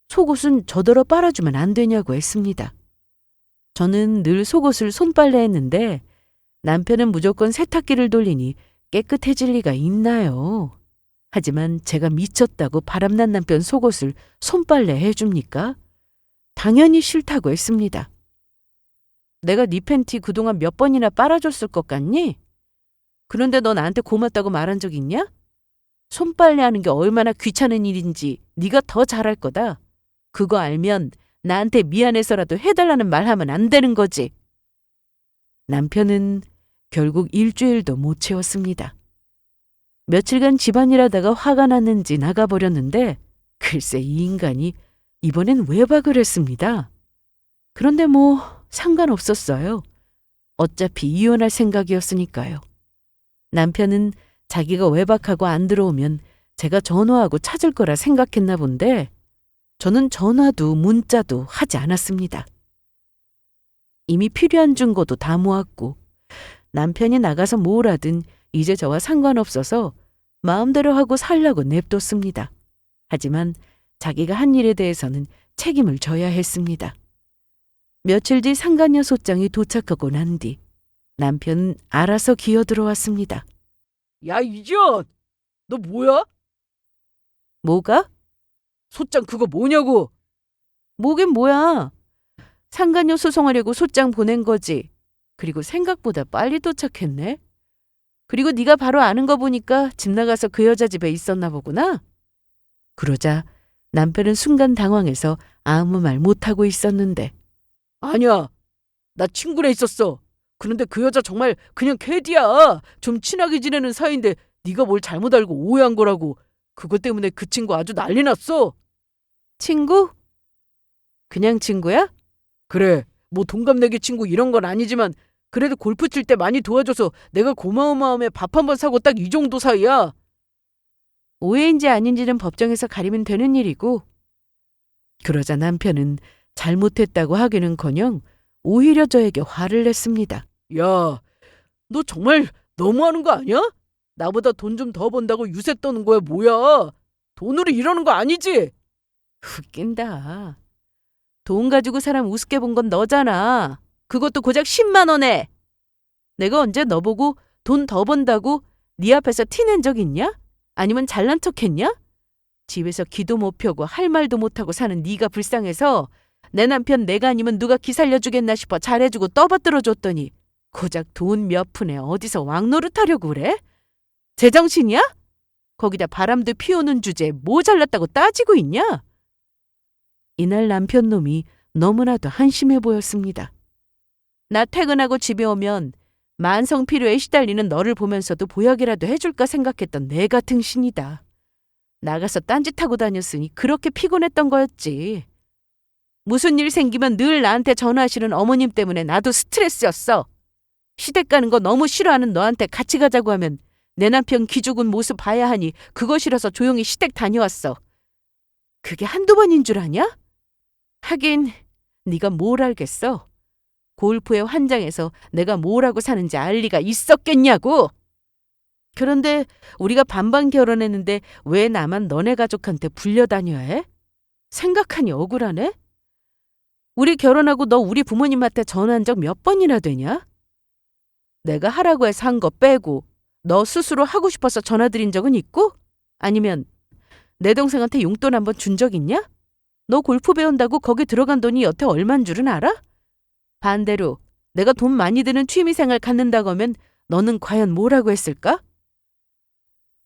속옷은 저더러 빨아주면 안 되냐고 했습니다. 저는 늘 속옷을 손빨래했는데 남편은 무조건 세탁기를 돌리니 깨끗해질 리가 있나요? 하지만 제가 미쳤다고 바람난 남편 속옷을 손빨래 해줍니까? 당연히 싫다고 했습니다. 내가 네 팬티 그동안 몇 번이나 빨아줬을 것 같니? 그런데 너 나한테 고맙다고 말한 적 있냐? 손빨래 하는 게 얼마나 귀찮은 일인지 네가 더 잘할 거다. 그거 알면 나한테 미안해서라도 해달라는 말 하면 안 되는 거지. 남편은 결국 일주일도 못 채웠습니다. 며칠간 집안일 하다가 화가 났는지 나가버렸는데 글쎄 이 인간이 이번엔 외박을 했습니다. 그런데 뭐 상관없었어요. 어차피 이혼할 생각이었으니까요. 남편은 자기가 외박하고 안 들어오면 제가 전화하고 찾을 거라 생각했나 본데 저는 전화도 문자도 하지 않았습니다. 이미 필요한 증거도 다 모았고 남편이 나가서 뭘 하든 이제 저와 상관없어서 마음대로 하고 살려고 냅뒀습니다. 하지만 자기가 한 일에 대해서는 책임을 져야 했습니다. 며칠 뒤 상간녀 소장이 도착하고 난 뒤 남편은 알아서 기어들어왔습니다. 야, 이지연! 너 뭐야? 뭐가? 소장 그거 뭐냐고! 뭐긴 뭐야. 상간녀 소송하려고 소장 보낸 거지. 그리고 생각보다 빨리 도착했네. 그리고 네가 바로 아는 거 보니까 집 나가서 그 여자 집에 있었나 보구나. 그러자 남편은 순간 당황해서 아무 말 못하고 있었는데 아니야. 나 친구네 있었어. 그런데 그 여자 정말 그냥 캐디야. 좀 친하게 지내는 사이인데 네가 뭘 잘못 알고 오해한 거라고. 그것 때문에 그 친구 아주 난리 났어. 친구? 그냥 친구야? 그래. 뭐 동갑내기 친구 이런 건 아니지만 그래도 골프 칠 때 많이 도와줘서 내가 고마운 마음에 밥 한 번 사고 딱 이 정도 사이야. 오해인지 아닌지는 법정에서 가리면 되는 일이고. 그러자 남편은 잘못했다고 하기는커녕 오히려 저에게 화를 냈습니다. 야, 너 정말 너무하는 거 아니야? 나보다 돈 좀 더 번다고 유세 떠는 거야 뭐야? 돈으로 이러는 거 아니지? 웃긴다. 돈 가지고 사람 우습게 본 건 너잖아. 그것도 고작 10만 원에. 내가 언제 너 보고 돈 더 번다고 네 앞에서 티낸 적 있냐? 아니면 잘난 척했냐? 집에서 기도 못 펴고 할 말도 못하고 사는 네가 불쌍해서 내 남편 내가 아니면 누가 기 살려주겠나 싶어 잘해주고 떠받들어줬더니 고작 돈 몇 푼에 어디서 왕노릇하려고 그래? 제정신이야? 거기다 바람도 피우는 주제에 뭐 잘났다고 따지고 있냐? 이날 남편 놈이 너무나도 한심해 보였습니다. 나 퇴근하고 집에 오면 만성 피로에 시달리는 너를 보면서도 보약이라도 해줄까 생각했던 내 같은 신이다. 나가서 딴짓하고 다녔으니 그렇게 피곤했던 거였지. 무슨 일 생기면 늘 나한테 전화하시는 어머님 때문에 나도 스트레스였어. 시댁 가는 거 너무 싫어하는 너한테 같이 가자고 하면 내 남편 기죽은 모습 봐야 하니 그거 싫어서 조용히 시댁 다녀왔어. 그게 한두 번인 줄 아냐? 하긴 네가 뭘 알겠어. 골프에 환장해서 내가 뭘 하고 사는지 알 리가 있었겠냐고. 그런데 우리가 반반 결혼했는데 왜 나만 너네 가족한테 불려다녀야 해? 생각하니 억울하네? 우리 결혼하고 너 우리 부모님한테 전화한 적 몇 번이나 되냐? 내가 하라고 해서 한 거 빼고 너 스스로 하고 싶어서 전화드린 적은 있고? 아니면 내 동생한테 용돈 한번 준 적 있냐? 너 골프 배운다고 거기 들어간 돈이 여태 얼만 줄은 알아? 반대로 내가 돈 많이 드는 취미생활 갖는다고 하면 너는 과연 뭐라고 했을까?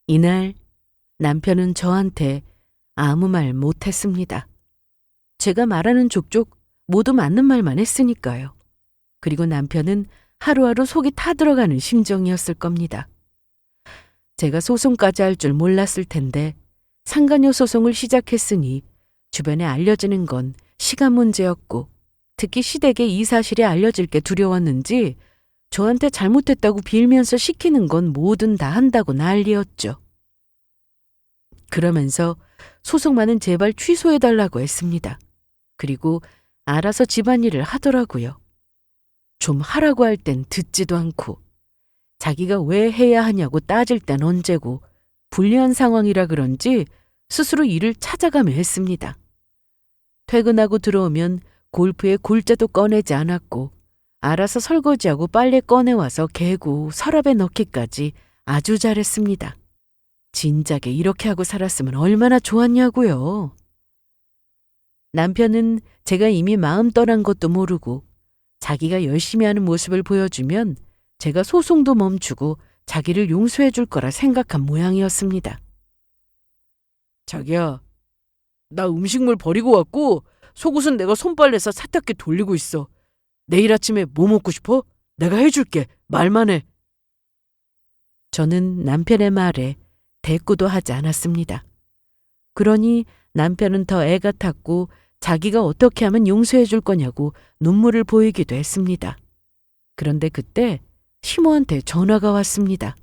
이날 남편은 저한테 아무 말 못했습니다. 제가 말하는 족족 모두 맞는 말만 했으니까요. 그리고 남편은 하루하루 속이 타들어가는 심정이었을 겁니다. 제가 소송까지 할 줄 몰랐을 텐데 상간녀 소송을 시작했으니 주변에 알려지는 건 시간 문제였고 특히 시댁에 이 사실이 알려질 게 두려웠는지 저한테 잘못했다고 빌면서 시키는 건 뭐든 다 한다고 난리였죠. 그러면서 소송만은 제발 취소해달라고 했습니다. 그리고 알아서 집안일을 하더라고요. 좀 하라고 할 땐 듣지도 않고 자기가 왜 해야 하냐고 따질 땐 언제고 불리한 상황이라 그런지 스스로 일을 찾아가며 했습니다. 퇴근하고 들어오면 골프에 골자도 꺼내지 않았고 알아서 설거지하고 빨래 꺼내와서 개고 서랍에 넣기까지 아주 잘했습니다. 진작에 이렇게 하고 살았으면 얼마나 좋았냐고요. 남편은 제가 이미 마음 떠난 것도 모르고 자기가 열심히 하는 모습을 보여주면 제가 소송도 멈추고 자기를 용서해 줄 거라 생각한 모양이었습니다. 자기야, 나 음식물 버리고 왔고 속옷은 내가 손빨래해서 세탁기 돌리고 있어. 내일 아침에 뭐 먹고 싶어? 내가 해줄게. 말만 해. 저는 남편의 말에 대꾸도 하지 않았습니다. 그러니 남편은 더 애가 탔고 자기가 어떻게 하면 용서해 줄 거냐고 눈물을 보이기도 했습니다. 그런데 그때 시모한테 전화가 왔습니다.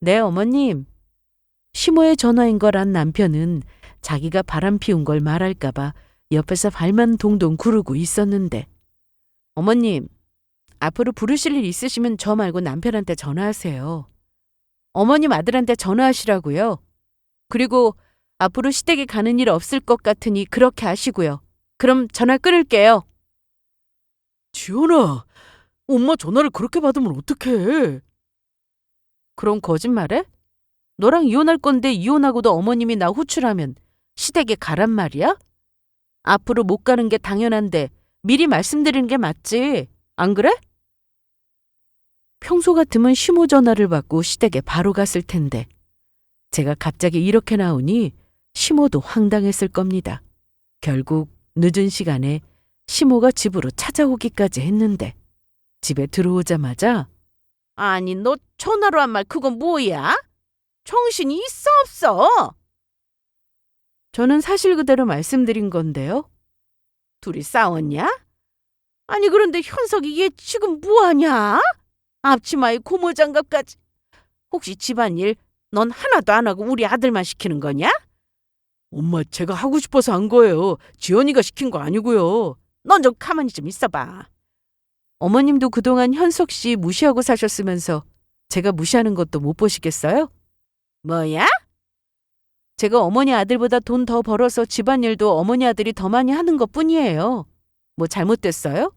네, 어머님. 시모의 전화인 걸 안 남편은 자기가 바람 피운 걸 말할까봐 옆에서 발만 동동 구르고 있었는데, 어머님, 앞으로 부르실 일 있으시면 저 말고 남편한테 전화하세요. 어머님 아들한테 전화하시라고요. 그리고 앞으로 시댁에 가는 일 없을 것 같으니 그렇게 하시고요. 그럼 전화 끊을게요. 지연아, 엄마 전화를 그렇게 받으면 어떡해? 그럼 거짓말해? 너랑 이혼할 건데 이혼하고도 어머님이 나 호출하면 시댁에 가란 말이야? 앞으로 못 가는 게 당연한데 미리 말씀드리는 게 맞지. 안 그래? 평소 같으면 시모 전화를 받고 시댁에 바로 갔을 텐데 제가 갑자기 이렇게 나오니 시모도 황당했을 겁니다. 결국 늦은 시간에 시모가 집으로 찾아오기까지 했는데 집에 들어오자마자 아니, 너 전화로 한 말 그건 뭐야? 정신이 있어 없어? 저는 사실 그대로 말씀드린 건데요. 둘이 싸웠냐? 아니, 그런데 현석이 얘 지금 뭐하냐? 앞치마에 고무장갑까지. 혹시 집안일 넌 하나도 안 하고 우리 아들만 시키는 거냐? 엄마, 제가 하고 싶어서 한 거예요. 지연이가 시킨 거 아니고요. 넌 좀 가만히 좀 있어봐. 어머님도 그동안 현석 씨 무시하고 사셨으면서 제가 무시하는 것도 못 보시겠어요? 뭐야? 제가 어머니 아들보다 돈 더 벌어서 집안일도 어머니 아들이 더 많이 하는 것뿐이에요. 뭐 잘못됐어요?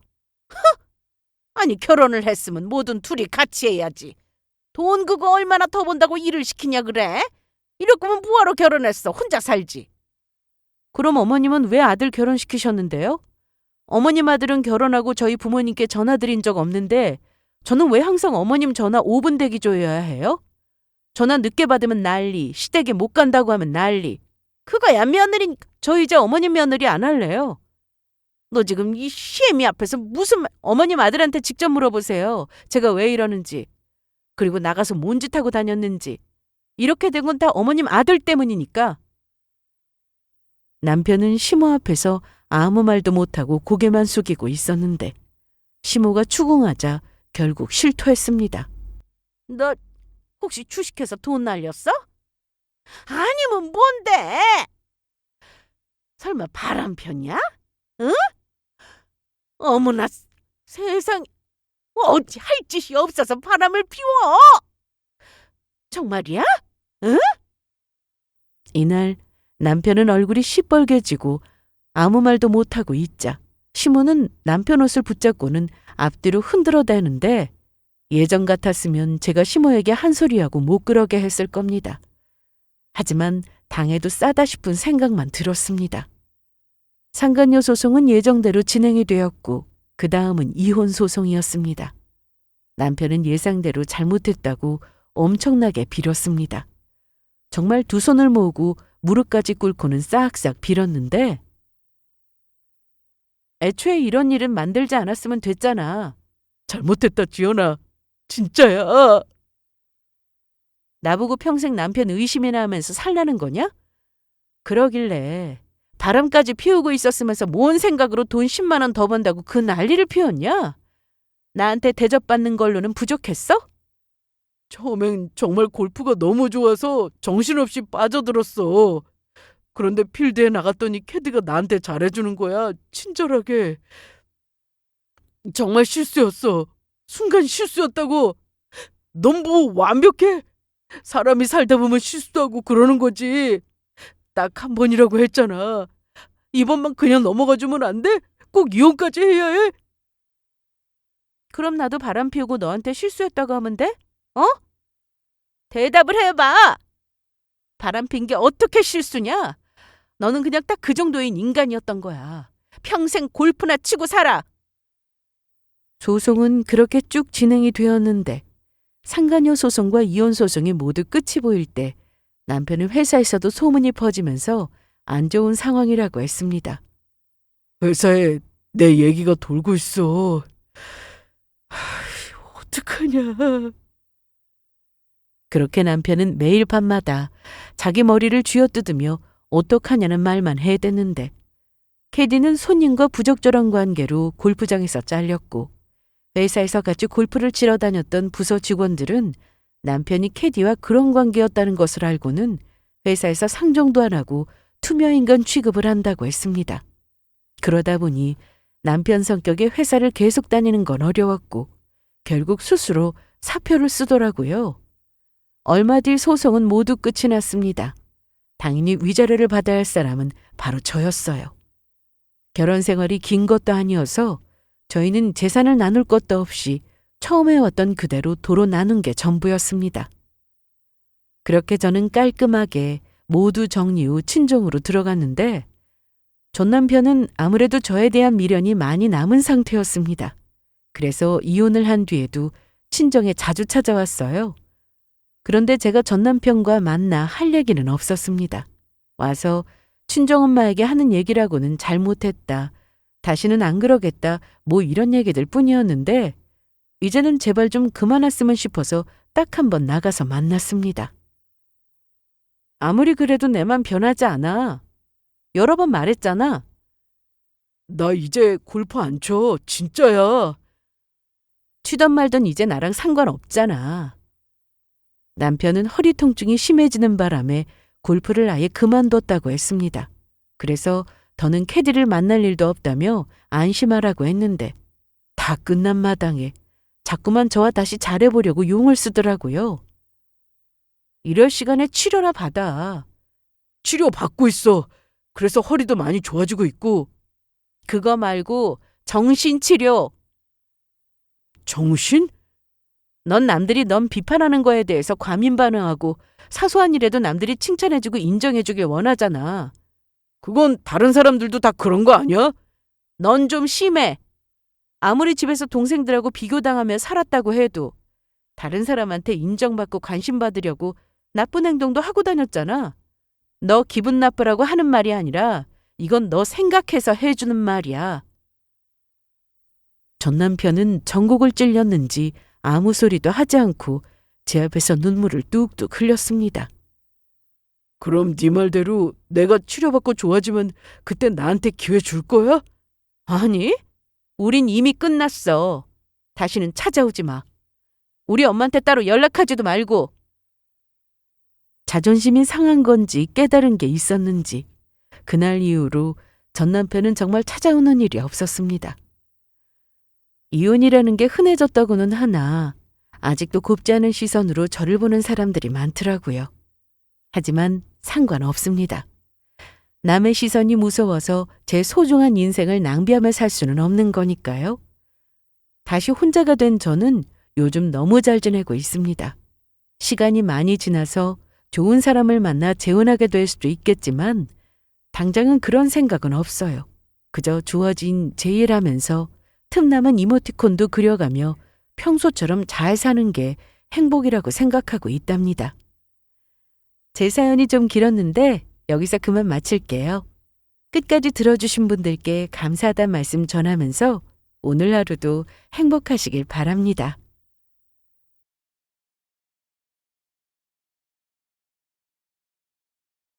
아니, 결혼을 했으면 뭐든 둘이 같이 해야지. 돈 그거 얼마나 더 번다고 일을 시키냐 그래? 이럴 거면 뭐하러 결혼했어? 혼자 살지. 그럼 어머님은 왜 아들 결혼시키셨는데요? 어머님 아들은 결혼하고 저희 부모님께 전화드린 적 없는데 저는 왜 항상 어머님 전화 5분 대기 줘야 해요? 전화 늦게 받으면 난리, 시댁에 못 간다고 하면 난리. 그거야 며느리니까. 저 이제 어머님 며느리 안 할래요. 너 지금 이 시애미 앞에서 무슨 말... 어머님 아들한테 직접 물어보세요. 제가 왜 이러는지. 그리고 나가서 뭔 짓 하고 다녔는지. 이렇게 된 건 다 어머님 아들 때문이니까. 남편은 시모 앞에서 아무 말도 못하고 고개만 숙이고 있었는데 시모가 추궁하자 결국 실토했습니다. 너 혹시 주식해서 돈 날렸어? 아니면 뭔데? 설마 바람 폈냐? 응? 어머나 세상, 어찌 할 짓이 없어서 바람을 피워? 정말이야? 이날 남편은 얼굴이 시뻘개지고 아무 말도 못하고 있자 시모는 남편 옷을 붙잡고는 앞뒤로 흔들어대는데 예전 같았으면 제가 시모에게 한 소리하고 못 그러게 했을 겁니다. 하지만 당해도 싸다 싶은 생각만 들었습니다. 상간녀 소송은 예정대로 진행이 되었고 그 다음은 이혼 소송이었습니다. 남편은 예상대로 잘못했다고 엄청나게 빌었습니다. 정말 두 손을 모으고 무릎까지 꿇고는 싹싹 빌었는데 애초에 이런 일은 만들지 않았으면 됐잖아. 잘못했다, 지연아. 진짜야. 나보고 평생 남편 의심이나 하면서 살라는 거냐? 그러길래 바람까지 피우고 있었으면서 뭔 생각으로 돈 10만 원 더 번다고 그 난리를 피웠냐? 나한테 대접받는 걸로는 부족했어? 처음엔 정말 골프가 너무 좋아서 정신없이 빠져들었어. 그런데 필드에 나갔더니 캐디가 나한테 잘해주는 거야. 친절하게. 정말 실수였어. 순간 실수였다고. 넌 뭐 완벽해? 사람이 살다 보면 실수도 하고 그러는 거지. 딱 한 번이라고 했잖아. 이번만 그냥 넘어가주면 안 돼? 꼭 이혼까지 해야 해? 그럼 나도 바람 피우고 너한테 실수했다고 하면 돼? 어? 대답을 해봐. 바람 핀 게 어떻게 실수냐? 너는 그냥 딱 그 정도인 인간이었던 거야. 평생 골프나 치고 살아. 소송은 그렇게 쭉 진행이 되었는데 상간녀 소송과 이혼 소송이 모두 끝이 보일 때 남편은 회사에서도 소문이 퍼지면서 안 좋은 상황이라고 했습니다. 회사에 내 얘기가 돌고 있어. 어떡하냐. 그렇게 남편은 매일 밤마다 자기 머리를 쥐어뜯으며 어떡하냐는 말만 해댔는데 캐디는 손님과 부적절한 관계로 골프장에서 잘렸고 회사에서 같이 골프를 치러 다녔던 부서 직원들은 남편이 캐디와 그런 관계였다는 것을 알고는 회사에서 상정도 안 하고 투명인간 취급을 한다고 했습니다. 그러다 보니 남편 성격의 회사를 계속 다니는 건 어려웠고 결국 스스로 사표를 쓰더라고요. 얼마 뒤 소송은 모두 끝이 났습니다. 당연히 위자료를 받아야 할 사람은 바로 저였어요. 결혼 생활이 긴 것도 아니어서 저희는 재산을 나눌 것도 없이 처음 해왔던 그대로 도로 나눈 게 전부였습니다. 그렇게 저는 깔끔하게 모두 정리 후 친정으로 들어갔는데 전 남편은 아무래도 저에 대한 미련이 많이 남은 상태였습니다. 그래서 이혼을 한 뒤에도 친정에 자주 찾아왔어요. 그런데 제가 전 남편과 만나 할 얘기는 없었습니다. 와서 친정엄마에게 하는 얘기라고는 잘못했다. 다시는 안 그러겠다. 뭐 이런 얘기들 뿐이었는데 이제는 제발 좀 그만 왔으면 싶어서 딱 한 번 나가서 만났습니다. 아무리 그래도 내 맘 변하지 않아. 여러 번 말했잖아. 나 이제 골프 안 쳐. 진짜야. 치던 말던 이제 나랑 상관없잖아. 남편은 허리 통증이 심해지는 바람에 골프를 아예 그만뒀다고 했습니다. 그래서 더는 캐디를 만날 일도 없다며 안심하라고 했는데 다 끝난 마당에 자꾸만 저와 다시 잘해보려고 용을 쓰더라고요. 이럴 시간에 치료나 받아. 치료 받고 있어. 그래서 허리도 많이 좋아지고 있고. 그거 말고 정신치료. 정신? 넌 남들이 넌 비판하는 거에 대해서 과민 반응하고 사소한 일에도 남들이 칭찬해주고 인정해주길 원하잖아. 그건 다른 사람들도 다 그런 거 아니야? 넌 좀 심해. 아무리 집에서 동생들하고 비교당하며 살았다고 해도 다른 사람한테 인정받고 관심받으려고 나쁜 행동도 하고 다녔잖아. 너 기분 나쁘라고 하는 말이 아니라 이건 너 생각해서 해주는 말이야. 전 남편은 전곡을 찔렸는지 아무 소리도 하지 않고 제 앞에서 눈물을 뚝뚝 흘렸습니다. 그럼 네 말대로 내가 치료받고 좋아지면 그때 나한테 기회 줄 거야? 아니, 우린 이미 끝났어. 다시는 찾아오지 마. 우리 엄마한테 따로 연락하지도 말고. 자존심이 상한 건지 깨달은 게 있었는지 그날 이후로 전 남편은 정말 찾아오는 일이 없었습니다. 이혼이라는 게 흔해졌다고는 하나 아직도 곱지 않은 시선으로 저를 보는 사람들이 많더라고요. 하지만 상관없습니다. 남의 시선이 무서워서 제 소중한 인생을 낭비하며 살 수는 없는 거니까요. 다시 혼자가 된 저는 요즘 너무 잘 지내고 있습니다. 시간이 많이 지나서 좋은 사람을 만나 재혼하게 될 수도 있겠지만 당장은 그런 생각은 없어요. 그저 주어진 제 일하면서 틈남은 이모티콘도 그려가며 평소처럼 잘 사는 게 행복이라고 생각하고 있답니다. 제 사연이 좀 길었는데 여기서 그만 마칠게요. 끝까지 들어주신 분들께 감사하다는 말씀 전하면서 오늘 하루도 행복하시길 바랍니다.